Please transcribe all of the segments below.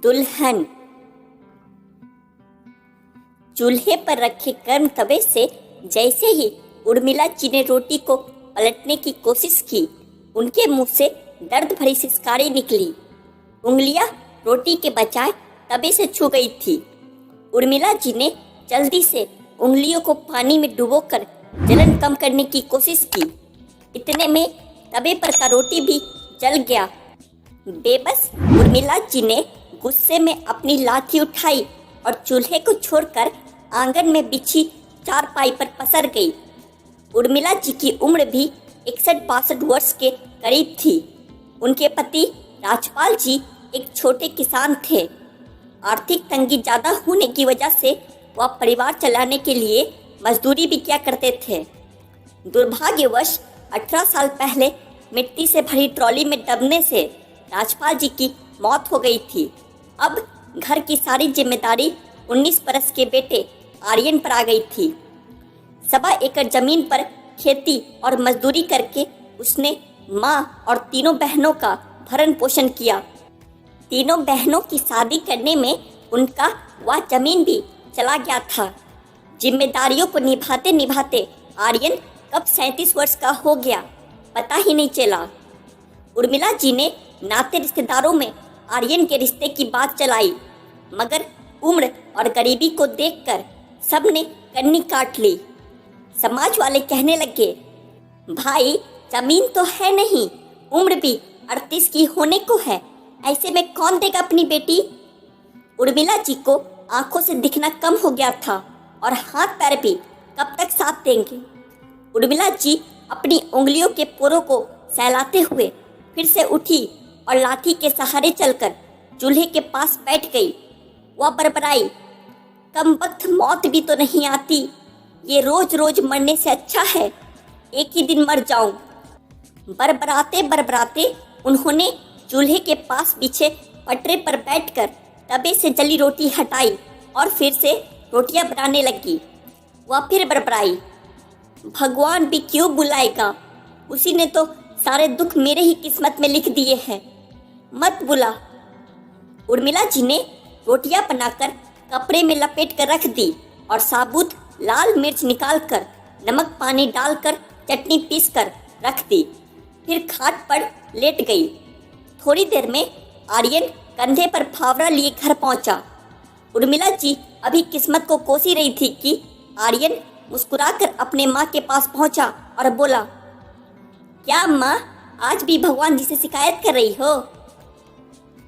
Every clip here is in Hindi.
दुल्हन। चूल्हे पर रखे गर्म तवे से जैसे ही उर्मिला जी ने रोटी को पलटने की कोशिश की, उनके मुंह से दर्द भरी सिसकारें निकली। उंगलियां रोटी के बजाय तवे से छू गई थी। उर्मिला जी ने जल्दी से उंगलियों को पानी में डुबोकर जलन कम करने की कोशिश की। इतने में तवे पर का रोटी भी जल गया। बेबस उर्मिला जी ने गुस्से में अपनी लाठी उठाई और चूल्हे को छोड़कर आंगन में बिछी चारपाई पर पसर गई। उर्मिला जी की उम्र भी 61-62 वर्ष के करीब थी। उनके पति राजपाल जी एक छोटे किसान थे। आर्थिक तंगी ज़्यादा होने की वजह से वह परिवार चलाने के लिए मजदूरी भी किया करते थे। दुर्भाग्यवश 18 साल पहले मिट्टी से भरी ट्रॉली में दबने से राजपाल जी की मौत हो गई थी। अब घर की सारी जिम्मेदारी 19 बरस के बेटे आर्यन पर आ गई थी। 1.25 एकड़ जमीन पर खेती और मजदूरी करके उसने माँ और तीनों बहनों का भरण पोषण किया। तीनों बहनों की शादी करने में उनका वह जमीन भी चला गया था। जिम्मेदारियों को निभाते निभाते आर्यन कब 37 वर्ष का हो गया, पता ही नहीं चला। उर्मिला जी ने नाते रिश्तेदारों में आर्यन के रिश्ते की बात चलाई, मगर उम्र और गरीबी को देखकर सबने कन्नी काट ली। समाज वाले कहने लगे, भाई जमीन तो है नहीं, उम्र भी 38 की होने को है, ऐसे में कौन देगा अपनी बेटी। उर्मिला जी को आंखों से दिखना कम हो गया था और हाथ पैर भी कब तक साथ देंगे। उर्मिला जी अपनी उंगलियों के पोरों को सहलाते हुए फिर से उठी और लाठी के सहारे चलकर चूल्हे के पास बैठ गई। वह बड़बड़ाई, कम वक्त मौत भी तो नहीं आती, ये रोज रोज मरने से अच्छा है एक ही दिन मर जाऊं। बड़बड़ाते बड़बड़ाते उन्होंने चूल्हे के पास बिछे पटरे पर बैठकर तवे से जली रोटी हटाई और फिर से रोटियां बनाने लगी। वह फिर बड़बड़ाई, भगवान भी क्यों बुलाएगा, उसी ने तो सारे दुख मेरे ही किस्मत में लिख दिए हैं, मत बुला। उर्मिला जी ने रोटियां बनाकर कपड़े में लपेट कर रख दी और साबुत लाल मिर्च निकालकर नमक पानी डालकर चटनी पीस कर रख दी। फिर खाट पर लेट गई। थोड़ी देर में आर्यन कंधे पर फावड़ा लिए घर पहुंचा। उर्मिला जी अभी किस्मत को कोसी रही थी कि आर्यन मुस्कुराकर अपने माँ के पास पहुंचा और बोला, क्या माँ आज भी भगवान जी से शिकायत कर रही हो।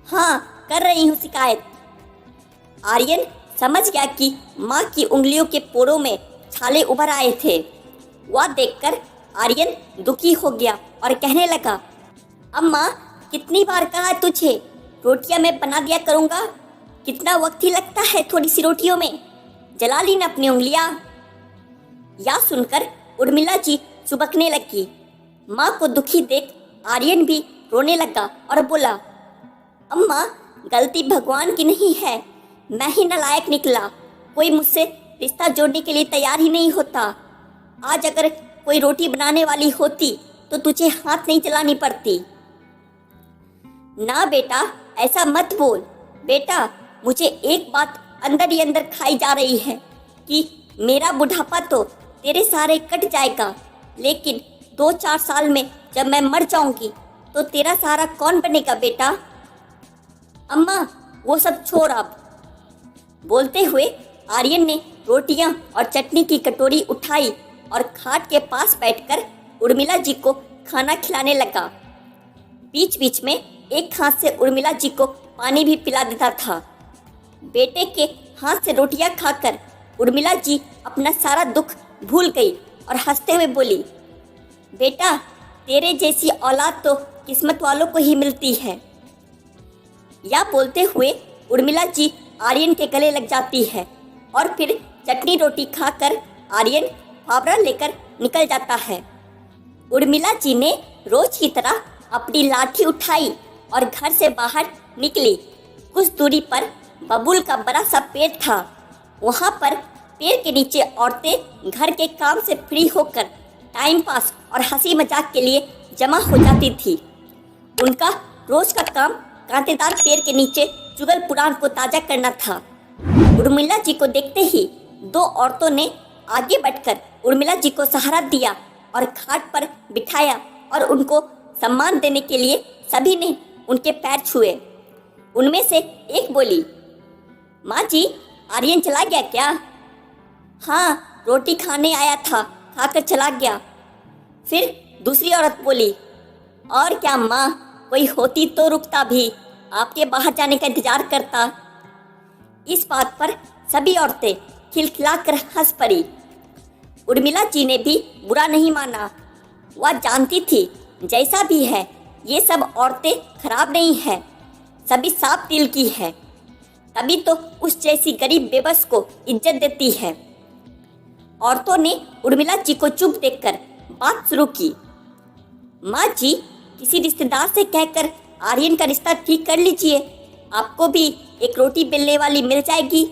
हाँ कर रही हूँ शिकायत। आर्यन समझ गया कि माँ की उंगलियों के पोरों में छाले उभर आए थे। वह देखकर आर्यन दुखी हो गया और कहने लगा, अम्मा कितनी बार कहा तुझे, रोटियां मैं बना दिया करूँगा, कितना वक्त ही लगता है थोड़ी सी रोटियों में, जला ली ना अपनी उंगलियां। यह सुनकर उर्मिला जी सुबकने लगी। माँ को दुखी देख आर्यन भी रोने लगा और बोला, अम्मा गलती भगवान की नहीं है, मैं ही नालायक निकला, कोई मुझसे रिश्ता जोड़ने के लिए तैयार ही नहीं होता। आज अगर कोई रोटी बनाने वाली होती तो तुझे हाथ नहीं चलानी पड़ती। ना बेटा ऐसा मत बोल, बेटा मुझे एक बात अंदर ही अंदर खाई जा रही है कि मेरा बुढ़ापा तो तेरे सहारे कट जाएगा, लेकिन 2-4 साल में जब मैं मर जाऊंगी तो तेरा सहारा कौन बनेगा बेटा। अम्मा वो सब छोड़ अब। बोलते हुए आर्यन ने रोटियां और चटनी की कटोरी उठाई और खाट के पास बैठकर उर्मिला जी को खाना खिलाने लगा। बीच बीच में एक हाथ से उर्मिला जी को पानी भी पिला देता था। बेटे के हाथ से रोटियां खाकर उर्मिला जी अपना सारा दुख भूल गई और हंसते हुए बोली, बेटा तेरे जैसी औलाद तो किस्मत वालों को ही मिलती है। यह बोलते हुए उर्मिला जी आर्यन के गले लग जाती है और फिर चटनी रोटी खाकर आर्यन फावड़ा लेकर निकल जाता है। उर्मिला जी ने रोज की तरह अपनी लाठी उठाई और घर से बाहर निकली। कुछ दूरी पर बबूल का बड़ा सा पेड़ था। वहाँ पर पेड़ के नीचे औरतें घर के काम से फ्री होकर टाइम पास और हंसी मजाक के लिए जमा हो जाती थी। उनका रोज का काम कांटेदार पेड़ के नीचे चुगल पुराण को ताजा करना था। उर्मिला जी को देखते ही दो औरतों ने आगे बढ़कर उर्मिला जी को सहारा दिया और खाट पर बिठाया और उनको सम्मान देने के लिए सभी ने उनके पैर छुए। उनमें से एक बोली, माँ जी, आर्यन चला गया क्या? हाँ, रोटी खाने आया था, खाकर चला गया। फिर दूसरी औरत बोली, और क्या माँ, कोई होती तो रुकता भी, आपके बाहर जाने का इंतजार करता। इस बात पर सभी औरतें खिलखिलाकर हंस पड़ी। उर्मिला जी ने भी बुरा नहीं माना। वह जानती थी जैसा भी है ये सब औरतें खराब नहीं है, सभी साफ दिल की है, तभी तो उस जैसी गरीब बेबस को इज्जत देती है। औरतों ने उर्मिला जी को चुप देखकर बात शुरू की। माँ जी, किसी रिश्तेदार से कहकर आर्यन का रिश्ता ठीक कर लीजिए, आपको भी एक रोटी बेलने वाली मिल जाएगी।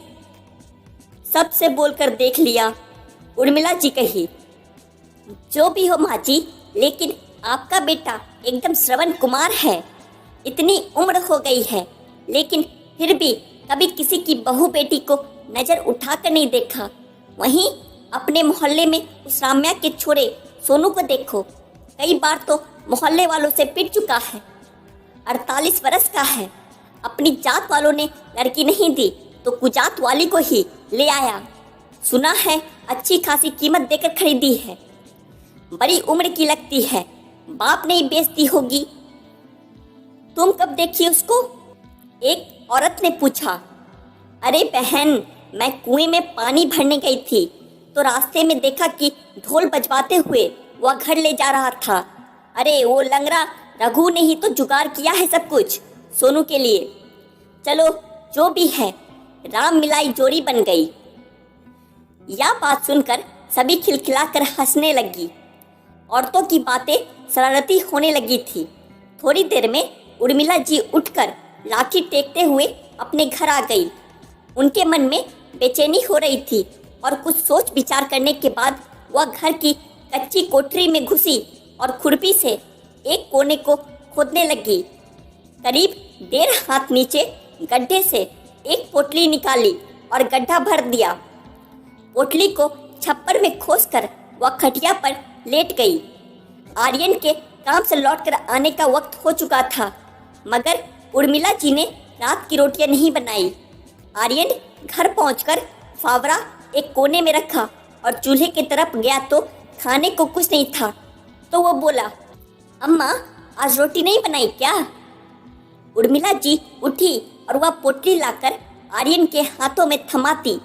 सबसे बोलकर देख लिया, उर्मिला जी कही, जो भी हो माँ जी, लेकिन आपका बेटा एकदम श्रवण कुमार है। इतनी उम्र हो गई है, लेकिन फिर भी कभी किसी की बहू बेटी को नजर उठाकर नहीं देखा। वहीं अपने मोहल्ले में उस राम्या के छोरे सोनू को देखो, कई बार तो मोहल्ले वालों से पिट चुका है। 48 वर्ष का है, अपनी जात वालों ने लड़की नहीं दी तो कुजात वाली को ही ले आया। सुना है अच्छी खासी कीमत देकर खरीदी है, बड़ी उम्र की लगती है, बाप ने ही बेचती होगी। तुम कब देखी उसको? एक औरत ने पूछा। अरे बहन, मैं कुएं में पानी भरने गई थी तो रास्ते में देखा कि ढोल बजवाते हुए वह घर ले जा रहा था। अरे वो लंगड़ा रघु ने ही तो जुगाड़ किया है सब कुछ सोनू के लिए। चलो जो भी है, राम मिलाई जोड़ी बन गई। यह बात सुनकर सभी खिलखिलाकर हंसने लगी। औरतों की बातें शरारती होने लगी थी। थोड़ी देर में उर्मिला जी उठकर लाठी टेकते हुए अपने घर आ गई। उनके मन में बेचैनी हो रही थी और कुछ सोच विचार करने के बाद वह घर की कच्ची कोठरी में घुसी और खुरपी से एक कोने को खोदने लगी। करीब 1.5 हाथ नीचे गड्ढे से एक पोटली निकाली और गड्ढा भर दिया। पोटली को छप्पर में खोसकर वह खटिया पर लेट गई। आर्यन के काम से लौटकर आने का वक्त हो चुका था, मगर उर्मिला जी ने रात की रोटियां नहीं बनाई। आर्यन घर पहुंचकर फावड़ा एक कोने में रखा और चूल्हे की तरफ गया तो खाने को कुछ नहीं था। तो वो बोला, अम्मा, आज रोटी नहीं बनाई क्या? उर्मिला जी उठी और वह पोटली लाकर आर्यन के हाथों में थमाती।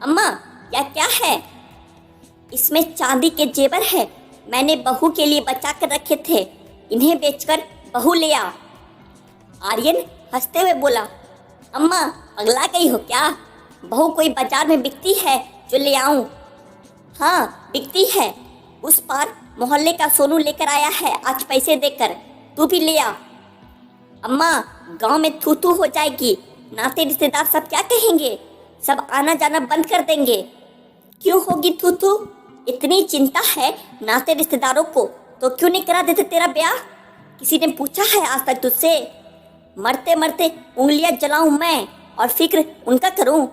अम्मा, यह क्या है? इसमें चांदी के जेवर है, मैंने बहू के लिए बचा कर रखे थे, इन्हें बेचकर बहू ले आ। आर्यन हंसते हुए बोला, अम्मा पगला गई हो क्या? बहू कोई बाजार में बिकती है जो ले आऊं? हाँ बिकती है, उस पार मोहल्ले का सोनू लेकर आया है आज पैसे देकर, तू भी ले आ। अम्मा, गांव में थू थू हो जाएगी, नाते रिश्तेदार सब क्या कहेंगे? सब आना जाना बंद कर देंगे। क्यों होगी थू थू? इतनी चिंता है नाते रिश्तेदारों को तो क्यों नहीं करा देते तेरा ब्याह? किसी ने पूछा है आज तक तुझसे? मरते मरते उंगलियां जलाऊं मैं और फिक्र उनका करूं?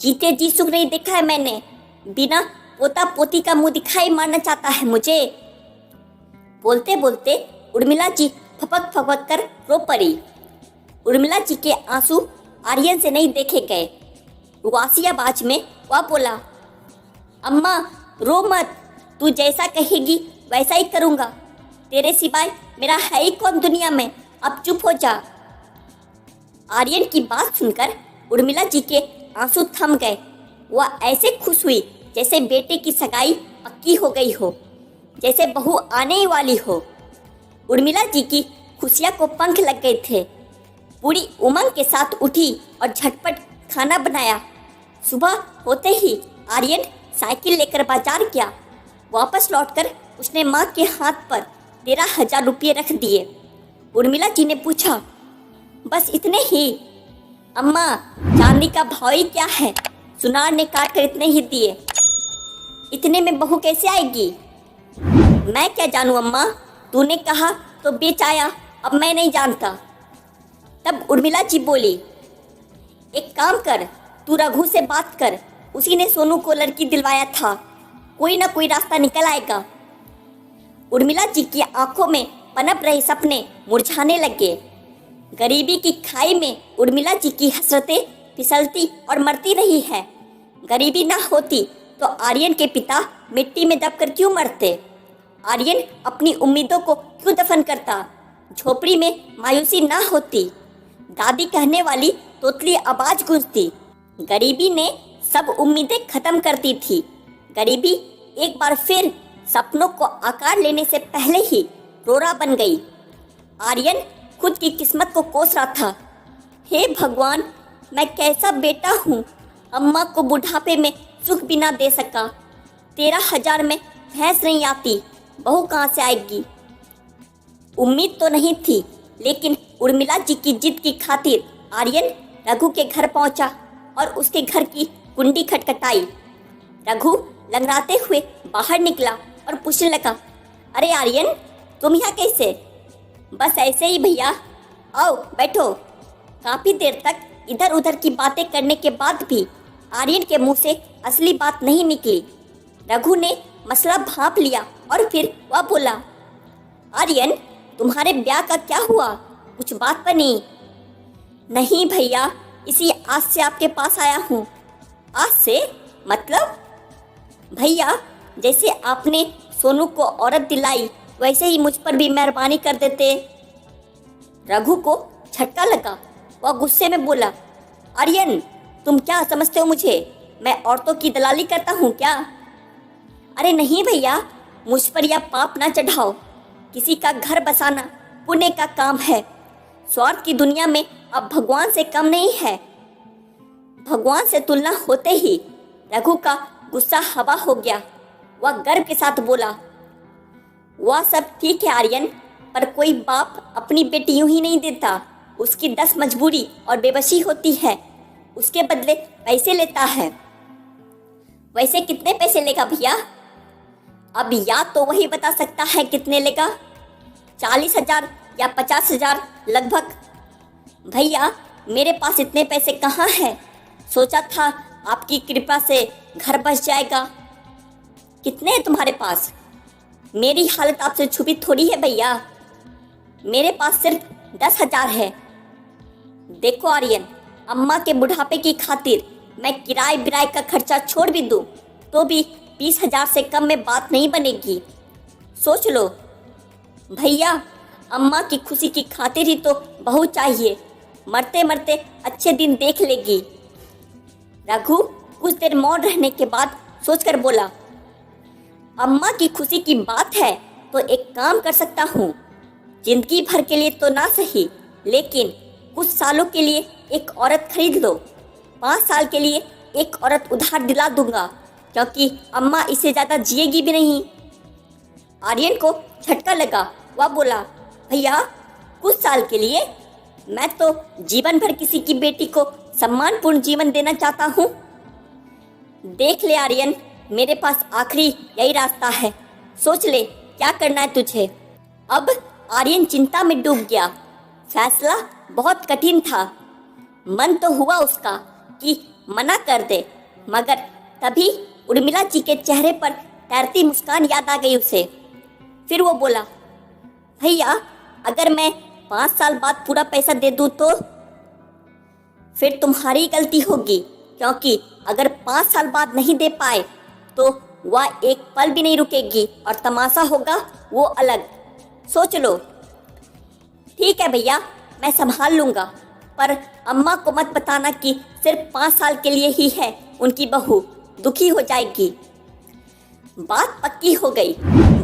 जीते जी सुख नहीं देखा है मैंने, बिना पोता पोती का मुंह दिखाई मारना चाहता है मुझे। बोलते बोलते उर्मिला जी फपक फपक कर रो पड़ी। उर्मिला जी के आंसू आर्यन से नहीं देखे गए। रुआसियाबाज में वह बोला, अम्मा रो मत, तू जैसा कहेगी वैसा ही करूँगा, तेरे सिवाय मेरा है ही कौन दुनिया में, अब चुप हो जा। आर्यन की बात सुनकर उर्मिला जी के आंसू थम गए। वह ऐसे खुश हुई जैसे बेटे की सगाई पक्की हो गई हो, जैसे बहू आने ही वाली हो। उर्मिला जी की खुशियाँ को पंख लग गए थे। पूरी उमंग के साथ उठी और झटपट खाना बनाया। सुबह होते ही आर्यन साइकिल लेकर बाजार गया। वापस लौटकर उसने माँ के हाथ पर 13,000 रुपये रख दिए। उर्मिला जी ने पूछा, बस इतने ही? अम्मा, चांदी का भाव ही क्या है, सुनार ने काट कर इतने ही दिए। इतने में बहू कैसे आएगी? मैं क्या जानूं अम्मा, तूने कहा तो बेच आया, अब मैं नहीं जानता। तब उर्मिला जी बोली, एक काम कर, तू रघु से बात कर, उसी ने सोनू को लड़की दिलवाया था, कोई ना कोई रास्ता निकल आएगा। उर्मिला जी की आंखों में पनप रहे सपने मुरझाने लगे। गरीबी की खाई में उर्मिला जी की हसरतें फिसलती और मरती रही है। गरीबी ना होती तो आर्यन के पिता मिट्टी में दबकर क्यों मरते? आर्यन अपनी उम्मीदों को क्यों दफन करता? झोपड़ी में मायूसी ना होती। दादी कहने वाली तोतली आवाज गूंजती। गरीबी ने सब उम्मीदें खत्म कर दी थी। गरीबी एक बार फिर सपनों को आकार लेने से पहले ही रोड़ा बन गई। आर्यन खुद की किस्मत को कोस रहा था। हे भगवान, मैं कैसा बेटा हूँ, अम्मा को बुढ़ापे में सुख भी ना दे सका। 13,000 में भैंस नहीं आती, बहू कहाँ से आएगी? उम्मीद तो नहीं थी, लेकिन उर्मिला जी की जिद की खातिर आर्यन रघु के घर पहुंचा और उसके घर की कुंडी खटखटाई। रघु लंगड़ाते हुए बाहर निकला और पूछने लगा, अरे आर्यन, तुम यहाँ कैसे? बस ऐसे ही भैया, आओ बैठो। काफी देर तक इधर उधर की बातें करने के बाद भी आर्यन के मुंह से असली बात नहीं निकली। रघु ने मसला भांप लिया और फिर वह बोला, आर्यन, तुम्हारे ब्याह का क्या हुआ? कुछ बात बनी? नहीं भैया, इसी आस से आपके पास आया हूँ। आस से मतलब? भैया, जैसे आपने सोनू को औरत दिलाई, वैसे ही मुझ पर भी मेहरबानी कर देते। रघु को झटका लगा। वह गुस्से में बोला, आर्यन, तुम क्या समझते हो मुझे? मैं औरतों की दलाली करता हूँ क्या? अरे नहीं भैया, मुझ पर यह पाप ना चढ़ाओ। किसी का घर बसाना पुण्य का काम है। स्वार्थ की दुनिया में अब भगवान से कम नहीं है। भगवान से तुलना होते ही रघु का गुस्सा हवा हो गया। वह गर्व के साथ बोला, वह सब ठीक है आर्यन, पर कोई बाप अपनी बेटी यूं ही नहीं देता। उसकी 10 मजबूरी और बेबसी होती है, उसके बदले पैसे लेता है। वैसे कितने पैसे लेगा भैया? अब या तो वही बता सकता है कितने लेगा, 40,000 या 50,000 लगभग। भैया, मेरे पास इतने पैसे कहाँ हैं? सोचा था आपकी कृपा से घर बस जाएगा। कितने हैं तुम्हारे पास? मेरी हालत आपसे छुपी थोड़ी है भैया, मेरे पास सिर्फ 10,000 है। देखो आर्यन, अम्मा के बुढ़ापे की खातिर मैं किराए बिराए का खर्चा छोड़ भी दूँ तो भी 20,000 से कम में बात नहीं बनेगी। सोच लो भैया, अम्मा की खुशी की खातिर ही तो बहू चाहिए, मरते मरते अच्छे दिन देख लेगी। रघु कुछ देर मौन रहने के बाद सोचकर बोला, अम्मा की खुशी की बात है तो एक काम कर सकता हूँ। जिंदगी भर के लिए तो ना सही, लेकिन कुछ सालों के लिए एक औरत खरीद लो। 5 साल के लिए एक औरत उधार दिला दूंगा, क्योंकि अम्मा इससे ज़्यादा जिएगी भी नहीं। आर्यन को झटका लगा। वह बोला, भैया, कुछ साल के लिए? मैं तो जीवन भर किसी की बेटी को सम्मानपूर्ण जीवन देना चाहता हूँ। देख ले आर्यन, मेरे पास आखिरी यही रास्ता है, सोच ले क्या करना है तुझे। अब आर्यन चिंता में डूब गया। फैसला बहुत कठिन था। मन तो हुआ उसका कि मना कर दे, मगर तभी उर्मिला जी के चेहरे पर तैरती मुस्कान याद आ गई उसे। फिर वो बोला, भैया, अगर मैं 5 साल बाद पूरा पैसा दे दूँ तो? फिर तुम्हारी गलती होगी, क्योंकि अगर 5 साल बाद नहीं दे पाए तो वह एक पल भी नहीं रुकेगी और तमाशा होगा वो अलग। सोच लो। ठीक है भैया, मैं संभाल लूँगा, पर अम्मा को मत बताना कि सिर्फ 5 साल के लिए ही है उनकी बहू, दुखी हो जाएगी। बात पक्की हो गई।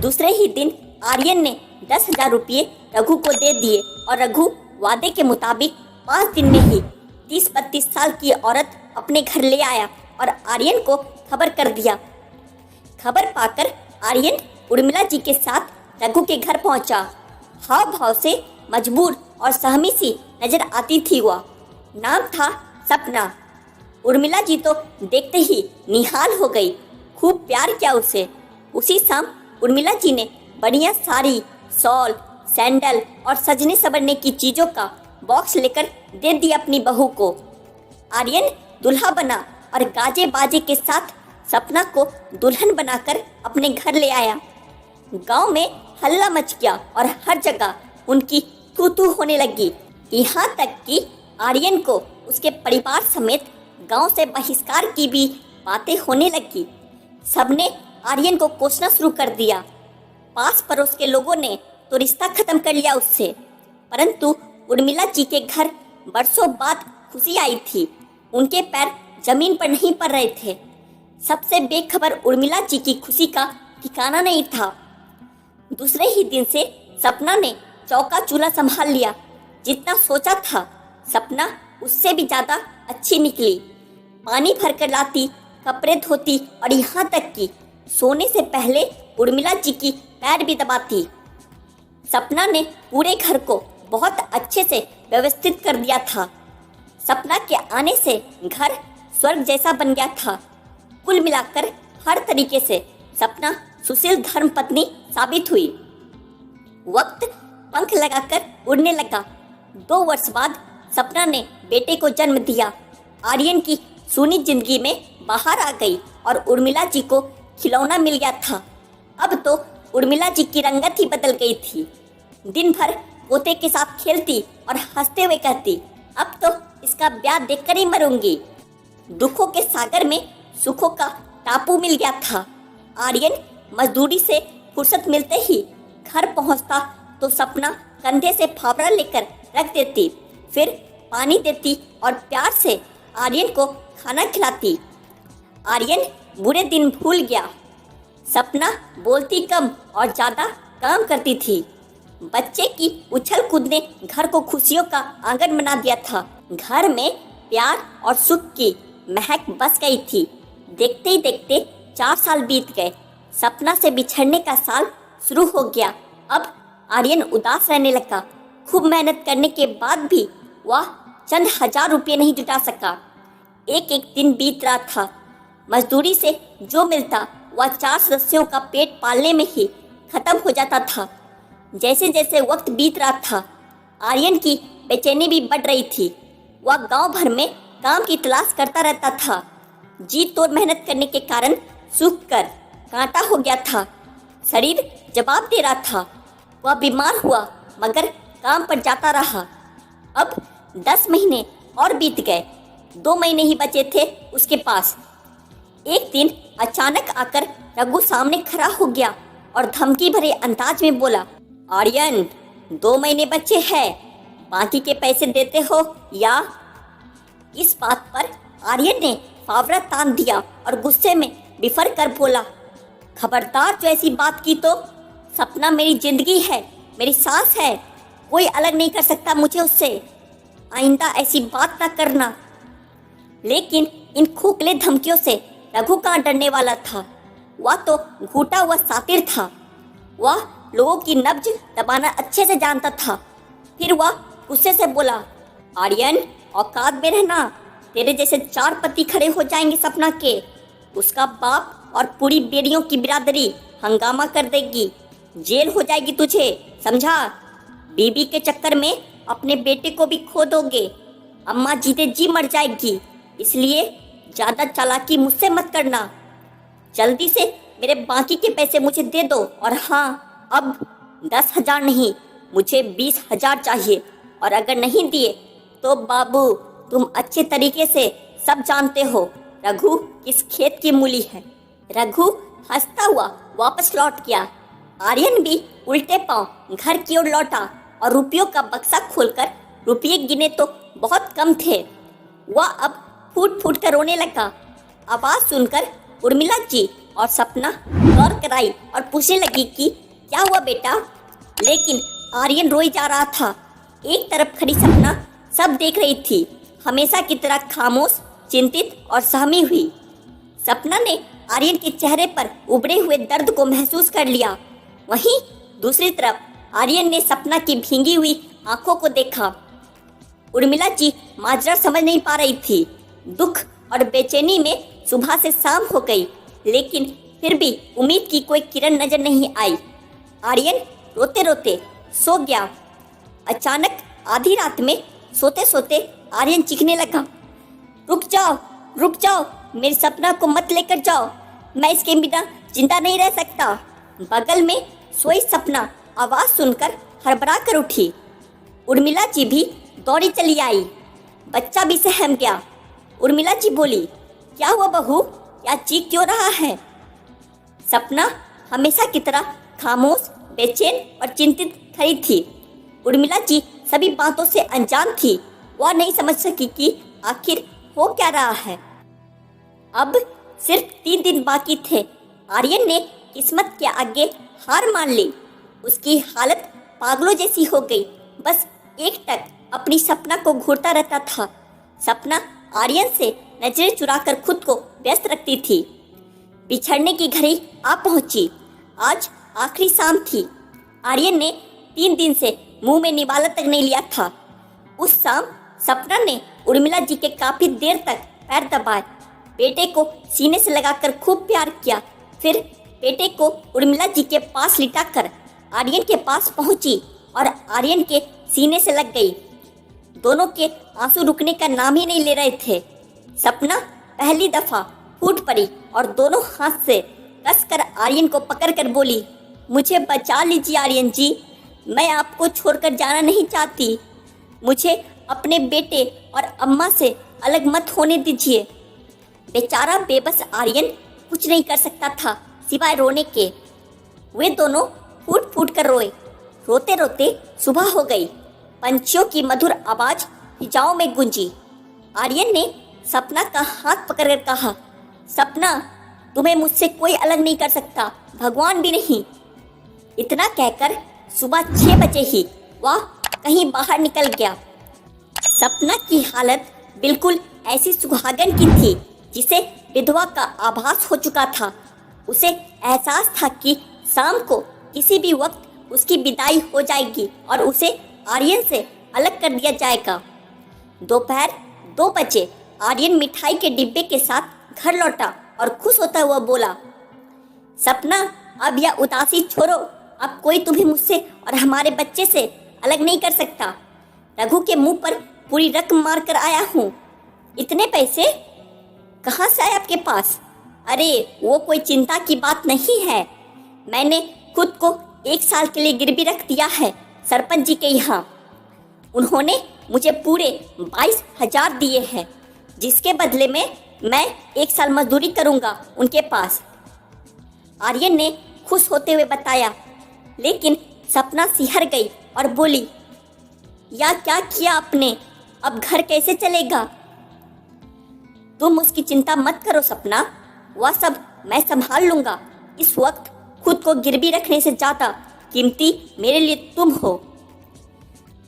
दूसरे ही दिन आर्यन ने 10,000 रुपये रघु को दे दिए और रघु वादे के मुताबिक 5 दिन में ही 30-32 साल की औरत अपने घर ले आया और आर्यन को खबर कर दिया। खबर पाकर आर्यन उर्मिला जी के साथ रघु के घर पहुंचा। हाव भाव से मजबूर और सहमी सी नजर आती थी वह। नाम था सपना। उर्मिला जी तो देखते ही निहाल हो गई। खूब प्यार किया उसे। उसी शाम उर्मिला जी ने बढ़िया साड़ी, शॉल, सैंडल और सजने संवरने की चीज़ों का बॉक्स लेकर दे दी अपनी बहू को। आर्यन दूल्हा बना और गाजे बाजे के साथ सपना को दुल्हन बनाकर अपने घर ले आया। गांव में हल्ला मच गया और हर जगह उनकी तू तू होने लगी। यहाँ तक कि आर्यन को उसके परिवार समेत गांव से बहिष्कार की भी बातें होने लगी। सबने आर्यन को कोसना शुरू कर दिया। पास पड़ोस के लोगों ने तो रिश्ता खत्म कर लिया उससे, परंतु उर्मिला जी के घर बरसों बाद खुशी आई थी। उनके पैर जमीन पर नहीं पड़ रहे थे। सबसे बेखबर उर्मिला जी की खुशी का ठिकाना नहीं था। दूसरे ही दिन से सपना ने चौका चूल्हा संभाल लिया। जितना सोचा था सपना उससे भी ज्यादा अच्छी निकली। पानी भरकर लाती, कपड़े धोती और यहाँ तक कि सोने से पहले उर्मिला जी की पैर भी दबाती। सपना ने पूरे घर को बहुत अच्छे से व्यवस्थित कर दिया था। सपना के आने से घर स्वर्ग जैसा बन गया था। कुल मिलाकर हर तरीके से सपना सुशील धर्मपत्नी साबित हुई। वक्त पंख लगाकर उड़ने लगा। 2 वर्ष बाद सपना ने बेटे को जन्म दिया। आर्यन की सूनी जिंदगी में बाहर आ गई और उर्मिला जी को खिलौना मिल गया था। अब तो उर्मिला जी की रंगत ही बदल गई थी। दिन भर पोते के साथ खेलती और हंसते हुए कहती, अब तो इसका ब्याह देखकर ही मरूंगी। दुखों के सागर में सुखों का टापू मिल गया था। आर्यन मजदूरी से फुर्सत मिलते ही घर पहुंचता तो सपना कंधे से फावड़ा लेकर रख देती, फिर पानी देती और प्यार से आर्यन को खाना खिलाती। आर्यन बुरे दिन भूल गया। सपना बोलती कम और ज़्यादा काम करती थी। बच्चे की उछल कूद ने घर को खुशियों का आंगन बना दिया था। घर में प्यार और सुख की महक बस गई थी। देखते ही देखते 4 साल बीत गए। सपना से बिछड़ने का साल शुरू हो गया। अब आर्यन उदास रहने लगा। खूब मेहनत करने के बाद भी वह चंद हजार रुपये नहीं जुटा सका। एक एक दिन बीत रहा था। मजदूरी से जो मिलता वह 4 सदस्यों का पेट पालने में ही खत्म हो जाता था। जैसे जैसे वक्त बीत रहा था आर्यन की बेचैनी भी बढ़ रही थी। वह गांव भर में काम की तलाश करता रहता था। जी तोड़ मेहनत करने के कारण सूख कर कांटा हो गया था। शरीर जवाब दे रहा था। वह बीमार हुआ मगर काम पर जाता रहा। अब 10 महीने और बीत गए। 2 महीने ही बचे थे उसके पास। एक दिन अचानक आकर रघु सामने खड़ा हो गया और धमकी भरे अंदाज में बोला, आर्यन 2 महीने बचे हैं, बाकी के पैसे देते हो या? इस बात पर आर्यन ने फावड़ा तान दिया और गुस्से में बिफर कर बोला, खबरदार जो ऐसी बात की तो। सपना मेरी जिंदगी है, मेरी सांस है, कोई अलग नहीं कर सकता मुझे उससे। आइंदा ऐसी बात ना करना। लेकिन इन खोखले धमकियों से रघु कहाँ डरने वाला था। वह तो घूटा हुआ सातिर था। वह लोगों की नब्ज दबाना अच्छे से जानता था। फिर वह गुस्से से बोला, आर्यन औकात में रहना, तेरे जैसे 4 पति खड़े हो जाएंगे सपना के। उसका बाप और पूरी बेरियों की बिरादरी हंगामा कर देगी। जेल हो जाएगी तुझे, समझा? बीबी के चक्कर में अपने बेटे को भी खो दोगे। अम्मा जीते जी मर जाएगी, इसलिए ज़्यादा चालाकी मुझसे मत करना। जल्दी से मेरे बाकी के पैसे मुझे दे दो। और हाँ, अब 10,000 नहीं, मुझे 20,000 चाहिए। और अगर नहीं दिए तो बाबू तुम अच्छे तरीके से सब जानते हो रघु किस खेत की मूली है। रघु हंसता हुआ वापस लौट गया। आर्यन भी उल्टे पांव घर की ओर लौटा और रुपयों का बक्सा खोलकर रुपये गिने तो बहुत कम थे। वह अब फूट फूट कर रोने लगा। आवाज सुनकर उर्मिला जी और सपना गौर कराई और पूछने लगी कि क्या हुआ बेटा। लेकिन आर्यन रोई जा रहा था। एक तरफ खड़ी सपना सब देख रही थी, हमेशा की तरह खामोश, चिंतित और सहमी हुई। सपना ने आर्यन के चेहरे पर उभरे हुए दर्द को महसूस कर लिया। वहीं दूसरी तरफ आर्यन ने सपना की भींगी हुई आंखों को देखा। उर्मिला जी माजरा समझ नहीं पा रही थी। दुख और बेचैनी में सुबह से शाम हो गई, लेकिन फिर भी उम्मीद की कोई किरण नजर नहीं आई। आर्यन रोते रोते सो गया। अचानक आधी रात में सोते सोते आर्यन चीखने लगा, रुक जाओ, मेरी सपना को मत लेकर जाओ, मैं इसके बिना जिंदा नहीं रह सकता। बगल में सोई सपना आवाज सुनकर हड़बड़ा कर उठी। उर्मिला जी भी दौड़ी चली आई। बच्चा भी सहम गया। उर्मिला जी बोली, क्या हुआ बहू, या चीख क्यों रहा है? सपना हमेशा की तरह खामोश, बेचैन और चिंतित खड़ी थी। उर्मिला जी सभी बातों से अनजान थी। वह नहीं समझ सकी कि आखिर हो क्या रहा है। अब सिर्फ 3 दिन बाकी थे। आर्यन ने किस्मत के आगे हार मान ली। उसकी हालत पागलों जैसी हो गई। बस एक टक अपनी सपना को घूरता रहता था। सपना आर्यन से नजरें चुराकर खुद को व्यस्त रखती थी। बिछड़ने की घड़ी आ पहुंची। आज आखिरी शाम थी। आर्यन ने 3 दिन से मुंह में निवाला तक नहीं लिया था। उस शाम सपना ने उर्मिला जी के काफी देर तक पैर दबाए, बेटे को सीने से लगाकर खूब प्यार किया। फिर बेटे को उर्मिला जी के पास लिटाकर आर्यन के पास पहुंची और आर्यन के सीने से लग गई। दोनों के आंसू रुकने का नाम ही नहीं ले रहे थे। सपना पहली दफा फूट पड़ी और दोनों हाथ से कसकर आर्यन को पकड़कर बोली, मुझे बचा लीजिए आर्यन जी, मैं आपको छोड़कर जाना नहीं चाहती। मुझे अपने बेटे और अम्मा से अलग मत होने दीजिए। बेचारा बेबस आर्यन कुछ नहीं कर सकता था सिवाय रोने के। वे दोनों फूट फूट कर रोए। रोते रोते सुबह हो गई। पंछियों की मधुर आवाज फिजाओं में गूंजी। आर्यन ने सपना का हाथ पकड़कर कहा, सपना, तुम्हें मुझसे कोई अलग नहीं कर सकता, भगवान भी नहीं। इतना कहकर सुबह 6 बजे ही वह कहीं बाहर निकल गया। सपना की हालत बिल्कुल ऐसी सुहागन की थी जिसे विधवा का आभास हो चुका था। उसे एहसास था कि शाम को किसी भी वक्त उसकी विदाई हो जाएगी और उसे आर्यन से अलग कर दिया जाएगा। दोपहर 2 बजे आर्यन मिठाई के डिब्बे के साथ घर लौटा और खुश होता हुआ बोला, सपना, अब यह उदासी छोड़ो। अब कोई तुम्हें मुझसे और हमारे बच्चे से अलग नहीं कर सकता। रघु के मुंह पर पूरी रकम मार कर आया हूँ। इतने पैसे कहाँ से आए आपके पास? अरे वो कोई चिंता की बात नहीं है। मैंने खुद को 1 साल के लिए गिरवी रख दिया है सरपंच जी के यहाँ। उन्होंने मुझे पूरे 22,000 दिए हैं, जिसके बदले में मैं 1 साल मजदूरी करूँगा उनके पास। आर्यन ने खुश होते हुए बताया। लेकिन सपना सिहर गई और बोली, या क्या किया आपने? अब घर कैसे चलेगा? तुम उसकी चिंता मत करो सपना, वह सब मैं संभाल लूंगा। इस वक्त खुद को गिरवी रखने से ज्यादा कीमती मेरे लिए तुम हो।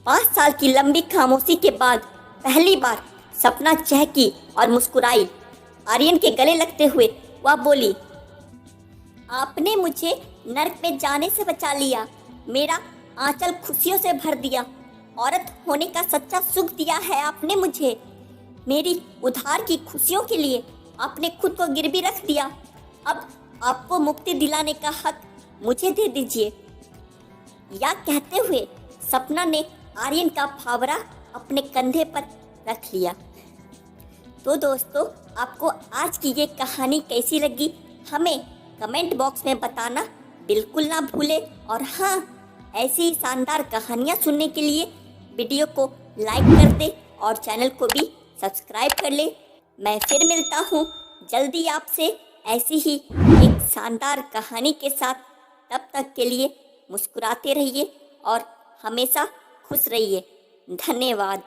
5 साल की लंबी खामोशी के बाद पहली बार सपना चहकी और मुस्कुराई। आर्यन के गले लगते हुए वह बोली, आपने मुझे नर्क में जाने से बचा लिया, मेरा आंचल खुशियों से भर दिया। औरत होने का सच्चा सुख दिया है आपने मुझे। मेरी उधार की खुशियों के लिए आपने खुद को गिरवी रख दिया। अब आपको मुक्ति दिलाने का हक मुझे दे दीजिए। या कहते हुए सपना ने आर्यन का फावड़ा अपने कंधे पर रख लिया। तो दोस्तों, आपको आज की ये कहानी कैसी लगी हमें कमेंट बॉक्स में बताना बिल्कुल ना भूले। और हाँ, ऐसी ही शानदार कहानियाँ सुनने के लिए वीडियो को लाइक कर दे और चैनल को भी सब्सक्राइब कर ले। मैं फिर मिलता हूँ जल्दी आपसे ऐसी ही एक शानदार कहानी के साथ। तब तक के लिए मुस्कुराते रहिए और हमेशा खुश रहिए। धन्यवाद।